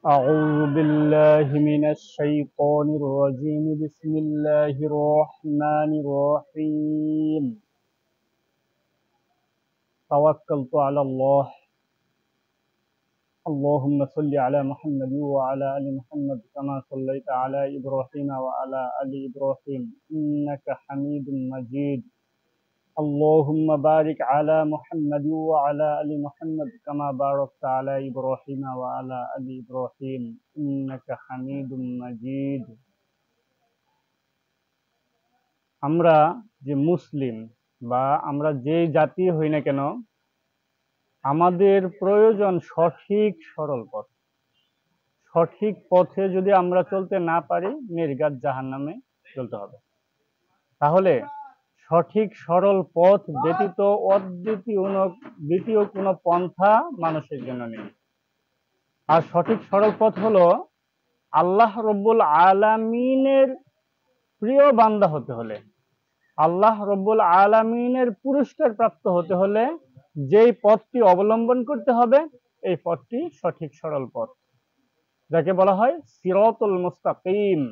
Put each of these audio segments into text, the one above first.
أعوذ بالله من الشيطان الرجيم بسم الله الرحمن الرحيم توكلت على الله اللهم صل على محمد وعلى آل محمد كما صليت على إبراهيم وعلى آل إبراهيم إنك حميد مجيد اللهم بارك على محمد وعلى آل محمد كما باركت على إبراهيم وعلى آل إبراهيم إنك حميد مجيد আমরা যে মুসলিম বা আমরা যে জাতি হই না কেন আমাদের প্রয়োজন সঠিক সরল পথ। সঠিক পথে যদি আমরা চলতে না পারি নির্ঘাত জাহান্নামে চলতে হবে। তাহলে সঠিক সরল পথ ব্যতীত দ্বিতীয় কোনো পন্থা মানুষের জন্য নেই। আর সঠিক সরল পথ হলো আল্লাহ রব্বুল আলামিনের প্রিয় বান্দা হতে হলে, আল্লাহ রব্বুল আলামিনের পুরস্কার প্রাপ্ত হতে হলে যেই পথটি অবলম্বন করতে হবে এই পথটি সঠিক সরল পথ, যাকে বলা হয় সিরাতুল মুস্তাকিম।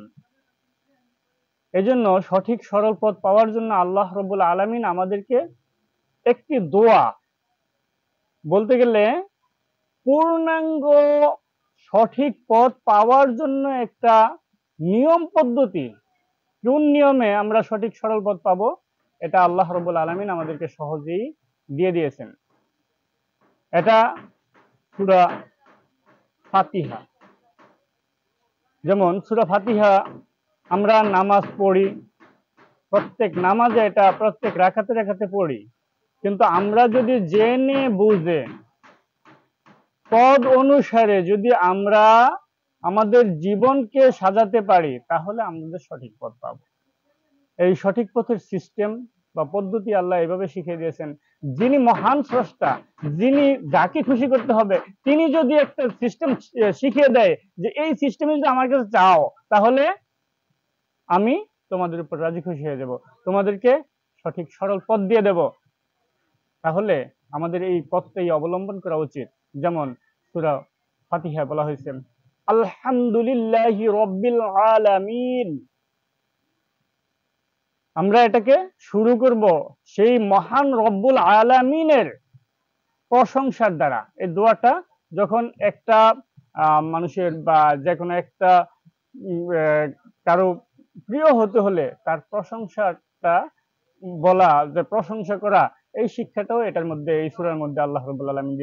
এজন্য সঠিক সরল পথ পাওয়ার জন্য আল্লাহ রব্বুল আলামিন আমাদেরকে একটি দোয়া, বলতে গেলে পূর্ণাঙ্গ সঠিক পথ পাওয়ার জন্য একটা নিয়ম পদ্ধতি, কোন নিয়মে আমরা সঠিক সরল পথ পাবো এটা আল্লাহ রব্বুল আলামিন আমাদেরকে সহজেই দিয়ে দিয়েছেন। এটা সূরা ফাতিহা। যেমন সূরা ফাতিহা আমরা নামাজ পড়ি, প্রত্যেক নামাজে এটা প্রত্যেক রাকাতে রাকাতে পড়ি, কিন্তু আমরা যদি জেনে বুঝে পদ অনুসারে যদি আমরা আমাদের জীবনকে সাজাতে পারি তাহলে আমাদের সঠিক পথ পাবো। এই সঠিক পথের সিস্টেম বা পদ্ধতি আল্লাহ এভাবে শিখিয়ে দিয়েছেন। যিনি মহান স্রষ্টা, যিনি যাকে খুশি করতে হবে, তিনি যদি একটা সিস্টেম শিখিয়ে দেয় যে এই সিস্টেমে যদি আমার কাছে চাও তাহলে আমি তোমাদের উপর রাজি খুশি হয়ে যাব, তোমাদেরকে সঠিক সরল পথ দিয়ে দেব, তাহলে আমাদের এই পথটাই অবলম্বন করা উচিত। যেমন সূরা ফাতিহা বলা হয়েছে আলহামদুলিল্লাহি রাব্বিল আলামিন। আমরা এটাকে শুরু করব সেই মহান রব্বুল আলামিনের প্রশংসার দ্বারা। এই দোয়াটা যখন একটা মানুষের বা যে কোনো একটা কারো প্রিয় হতে হলে তার প্রশংসাটা বলা, যে প্রশংসা করা, এই শিক্ষাটাও এটার মধ্যে, এই সূরার মধ্যে আল্লাহ রাব্বুল আলামিন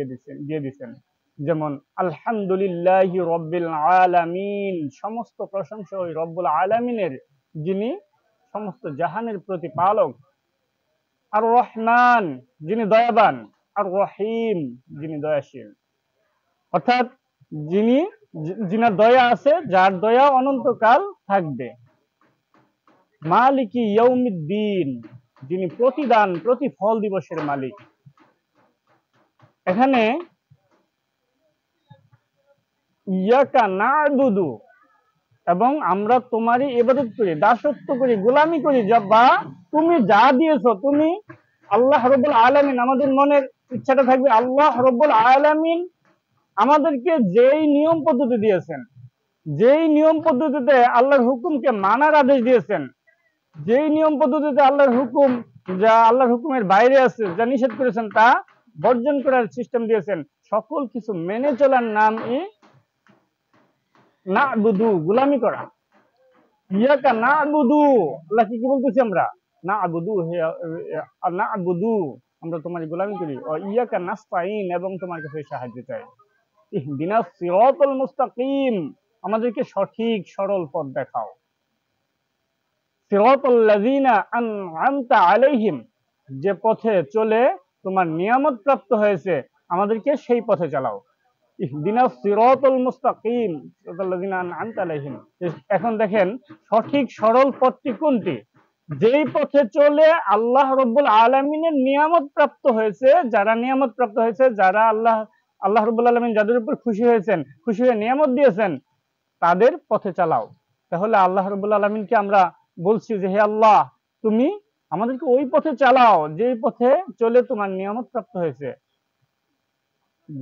দিয়ে দিয়েছেন। যেমন আলহামদুলিল্লাহি রাব্বিল আলামিন, সমস্ত প্রশংসা ওই রব্বুল আলামিনের যিনি সমস্ত জাহানের প্রতিপালক। আর রহমান যিনি দয়াবান, আর রহিম যিনি দয়াশীল, অর্থাৎ যিনার দয়া আছে, যার দয়া অনন্তকাল থাকবে। মালিকি ইয়াউমিদ্দিন, যিনি প্রতিদান প্রতিফল দিবসের মালিক। এখানে ইয়াকা না'বুদু, এবং আমরা তোমারই ইবাদত করি, দাসত্ব করি, গোলামি করি, বা তুমি যা দিয়েছো, তুমি আল্লাহ রব্বুল আলামিন, আমাদের মনের ইচ্ছাটা থাকবে আল্লাহ রব্বুল আলামিন আমাদেরকে যেই নিয়ম পদ্ধতি দিয়েছেন, যেই নিয়ম পদ্ধতিতে আল্লাহর হুকুমকে মানার আদেশ দিয়েছেন, যেই নিয়ম পদ্ধতিতে আল্লাহর হুকুম, যা আল্লাহর হুকুমের বাইরে আছে, যা নিষেধ করেছেন তা বর্জন করার সিস্টেম দিয়েছেন, সকল কিছু মেনে চলার নামই না'বুদু, গোলামি করা। ইয়াকা না'বুদু, আল্লাহ কি বলতেছি আমরা? না'বুদু, না'বুদু, আমরা তোমার গোলামি করি। ও ইয়াকা নাস্তাইন, এবং তোমার কাছে সাহায্য চাই। ইহদিনাস সিরাতাল মুস্তাকিম, আমাদেরকে সঠিক সরল পথ দেখাও। সিরাতাল লাযিনা আন'আমতা আলাইহিম, যে পথে চলে তোমার নিয়ামত প্রাপ্ত হয়েছে আমাদেরকে সেই পথে চালাও। ইহদিনাস সিরাতাল মুস্তাকিম সিরাতাল লাযিনা আন'আমতা আলাইহিম। এখন দেখেন সঠিক সরল পথটি কোনটি? যেই পথে চলে আল্লাহ রব্বুল আলামিনের নিয়ামত প্রাপ্ত হয়েছে, যারা নিয়ামত প্রাপ্ত হয়েছে, যারা আল্লাহ রব্বুল আলামিন যাদের উপর খুশি হয়েছেন, খুশি হয়ে নিয়ামত দিয়েছেন, তাদের পথে চালাও। তাহলে আল্লাহ রব্বুল আলামিনকে আমরা বলছি যে হে আল্লাহ, তুমি আমাদেরকে ওই পথে চালাও যেই পথে চলে তোমার নিয়ামত প্রাপ্ত হয়েছে।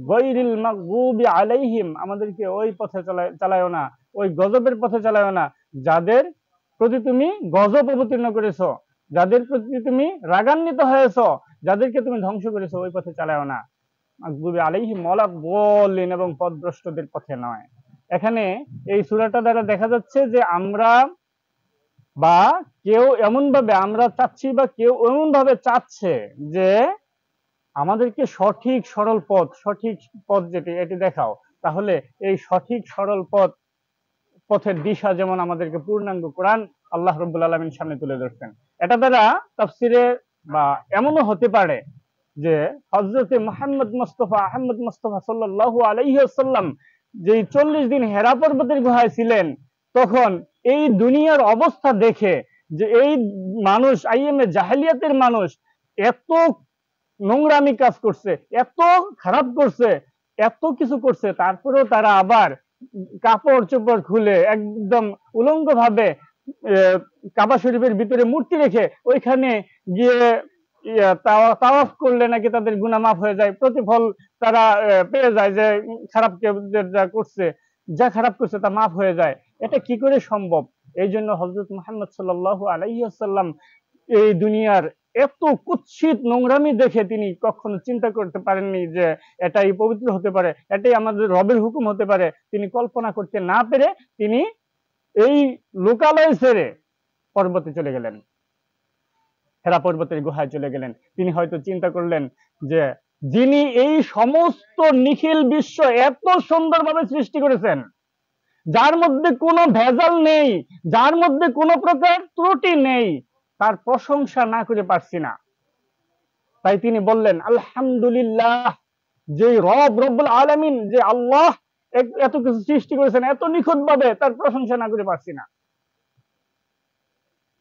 গায়রিল মাগদুবি আলাইহিম, আমাদেরকে ওই পথে চালায়ও না, ওই গজবের পথে চালায়ও না যাদের প্রতি তুমি গজব অবতীর্ণ করেছো, যাদের প্রতি তুমি রাগান্বিত হয়েছো, যাদেরকে তুমি ধ্বংস করেছো, ওই পথে চালায়ও না। মাগদুবি আলাইহিম ওয়ালা দাল্লিন, এবং পথভ্রষ্টদের পথে নয়। এখানে এই সূরাটা দ্বারা দেখা যাচ্ছে যে আমরা বা কেউ এমন ভাবে আমরা চাচ্ছি বা কেউ এমন ভাবে চাচ্ছে যে আমাদেরকে সঠিক সরল পথ যেটি এটি দেখাও, তাহলে এই সঠিক সরল পথের দিশা যেমন আমাদেরকে পূর্ণাঙ্গ কোরআন আল্লাহ রাব্বুল আলামিন সামনে তুলে ধরছেন। এটা দ্বারা তাফসিরে বা এমনও হতে পারে যে হযরতে মুহাম্মদ মুস্তাফা আহমদ মুস্তাফা সাল্লাল্লাহু আলাইহি ওয়াসাল্লাম যেই 40 দিন হেরা পর্বতের গুহায় ছিলেন, তখন এই দুনিয়ার অবস্থা দেখে যে এই মানুষ আইএমএ জাহেলিয়াতের মানুষ এত নোংরামি কাজ করছে, এত খারাপ করছে, এত কিছু করছে, তারপরেও তারা আবার কাপড় চোপড় খুলে একদম উলঙ্গ ভাবে কাবা শরীফের ভিতরে মূর্তি রেখে ওইখানে গিয়ে তাওয়াফ করলে নাকি তাদের গুনাহ মাফ হয়ে যায়, প্রতিফল তারা পেয়ে যায়, যে খারাপ যা খারাপ করছে তা মাফ হয়ে যায়। এটা কি করে সম্ভব? এই জন্য হযরত মুহাম্মদ সাল্লাল্লাহু আলাইহি ওয়াসাল্লাম এই দুনিয়ার এত কুৎসিত নোংরামি দেখে তিনি কখনো চিন্তা করতে পারেননি যে এটাই পবিত্র হতে পারে, এটাই আমাদের রবের হুকুম হতে পারে। তিনি কল্পনা করতে না পেরে তিনি এই লোকালয় ছেড়ে পর্বতে চলে গেলেন, হেরা পর্বতের গুহায় চলে গেলেন। তিনি হয়তো চিন্তা করলেন যে যিনি এই সমস্ত নিখিল বিশ্ব এত সুন্দরভাবে সৃষ্টি করেছেন, যার মধ্যে কোনো ভেজাল নেই, যার মধ্যে কোনো প্রকার ত্রুটি নেই, তার প্রশংসা না করে পারছি না। তাই তিনি বললেন আলহামদুলিল্লাহ, যে রব্বুল আলামিন, যে আল্লাহ এত কিছু সৃষ্টি করেছেন এত নিখুঁত ভাবে, তার প্রশংসা না করে পারছি না।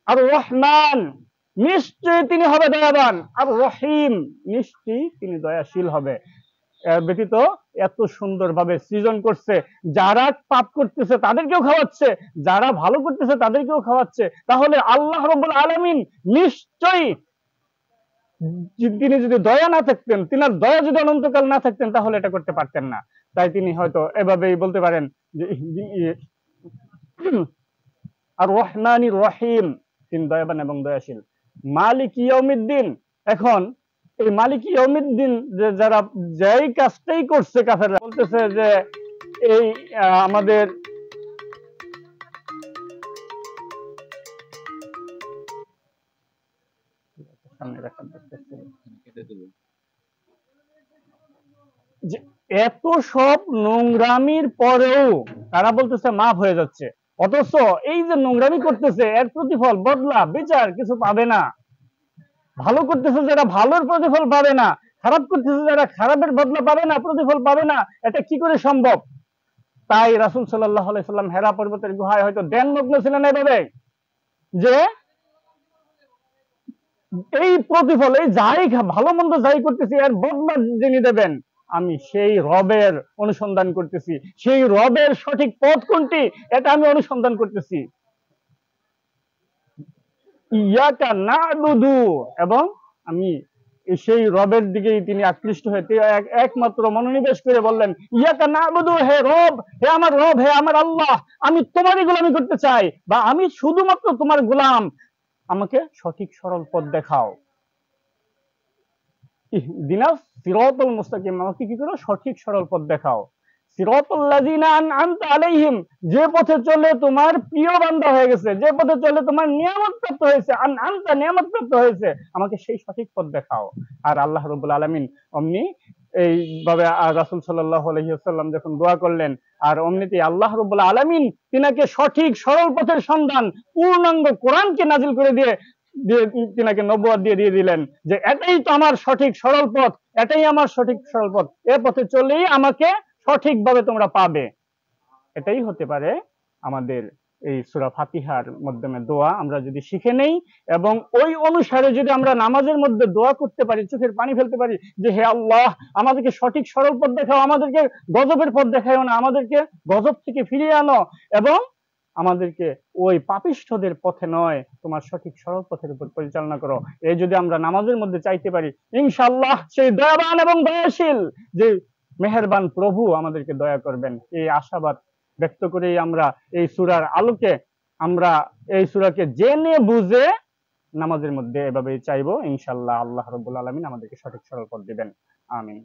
আর রহমান, নিশ্চয়ই তিনি হবে দয়াবান, আর রহিম, নিশ্চয়ই তিনি দয়াশীল হবে। ব্যতীত এত সুন্দরভাবে সৃজন করছে, যারা পাপ করতেছে তাদেরকেও খাওয়াচ্ছে, যারা ভালো করতেছে তাদেরকেও খাওয়াচ্ছে। তাহলে আল্লাহ রাব্বুল আলামিন নিশ্চয়ই, তিনি যদি দয়া না থাকতেন, তিনার দয়া যদি অনন্তকাল না থাকতেন, তাহলে এটা করতে পারতেন না। তাই তিনি হয়তো এভাবেই বলতে পারেন যে আর রহমানির রহিম, তিনি দয়াবান এবং দয়াশীল। মালিক ইয়াউমিদ্দিন, এখন এই মালিক ইয়াউমিদ্দিন যে যারা যেই কাজটাই করছে কাফেররা বলতেছে যে এই আমাদের যে এত সব নোংরামির পরেও তারা বলতেছে মাফ হয়ে যাচ্ছে, অথচ এই যে নোংরামি করতেছে এর প্রতিফল বদলা বিচার কিছু পাবে না। ভালো করতেছে যারা ভালোর প্রতিফল পাবে না, খারাপ করতেছে যারা খারাপের বদলা পাবে না, প্রতিফল পাবে না। এটা কি করে সম্ভব? তাই রাসূল সাল্লাল্লাহু আলাইহি সাল্লাম হেরা পর্বতের গুহায় হয়তো ধ্যানমগ্ন ছিলেন এভাবে যে এই প্রতিফল, এই যাই ভালো মন্দ যাই করতেছি এর বদলা যিনি দেবেন, আমি সেই রবের অনুসন্ধান করতেছি, সেই রবের সঠিক পথ কোনটি এটা আমি অনুসন্ধান করতেছি। ইয়াকা না'বুদু, এবং আমি সেই রবের দিকেই তিনি আকৃষ্ট হয়ে একমাত্র মনোনিবেশ করে বললেন ইয়াকা না'বুদু, হে রব, হে আমার রব, হে আমার আল্লাহ, আমি তোমারই গোলামি করতে চাই, বা আমি শুধুমাত্র তোমার গোলাম, আমাকে সঠিক সরল পথ দেখাও। ইহদিনাস সিরাতাল মুস্তাকিম, আমাকে কি করো? সঠিক সরল পথ দেখাও। সিরাতাল লাযিনা আনআমতা আলাইহিম, যে পথে চলে তোমার প্রিয় বান্দা হয়ে গেছে, যে পথে চলে তোমার নিয়ামত প্রাপ্ত হয়েছে, আনআমতা নিয়ামত প্রাপ্ত হয়েছে, আমাকে সেই সঠিক পথ দেখাও। আর আল্লাহ রাব্বুল আলামিন অমনি এইভাবে রাসূল সাল্লাল্লাহু আলাইহি ওয়াসাল্লাম যখন দোয়া করলেন, আর অমনিতেই আল্লাহ রাব্বুল আলামিন তিনাকে সঠিক সরল পথের সন্ধান পূর্ণাঙ্গ কোরআনকে নাজিল করে দিয়ে তিনাকে নবুয়ত দিয়ে দিলেন যে এটাই তো আমার সঠিক সরল পথ, এটাই আমার সঠিক সরল পথ, এ পথে চলেই আমাকে সঠিকভাবে তোমরা পাবে। এটাই হতে পারে আমাদের এই সূরা ফাতিহার মাধ্যমে দোয়া আমরা যদি শিখে নেই, এবং ওই অনুসারে যদি আমরা নামাজের মধ্যে দোয়া করতে পারি, চোখের পানি ফেলতে পারি যে হে আল্লাহ, আমাদেরকে সঠিক সরল পথ দেখাও, আমাদেরকে গজবের পথ দেখাও না, আমাদেরকে গজব থেকে ফিরিয়ে আনো, এবং আমাদেরকে ওই পাপিষ্ঠদের পথে নয়, তোমার সঠিক সরল পথের উপর পরিচালনা করো। এই যদি আমরা নামাজের মধ্যে চাইতে পারি, ইনশাআল্লাহ সেই দয়াবান এবং দয়াশীল যে মেহেরবান প্রভু আমাদেরকে দয়া করবেন, এই আশাবাদ ব্যক্ত করেই আমরা এই সূরার আলোকে আমরা এই সূরাকে জেনে বুঝে নামাজের মধ্যে এভাবেই চাইবো। ইনশাআল্লাহ আল্লাহ রাব্বুল আলামিন আমাদেরকে সঠিক সরল পথ দিবেন। আমিন।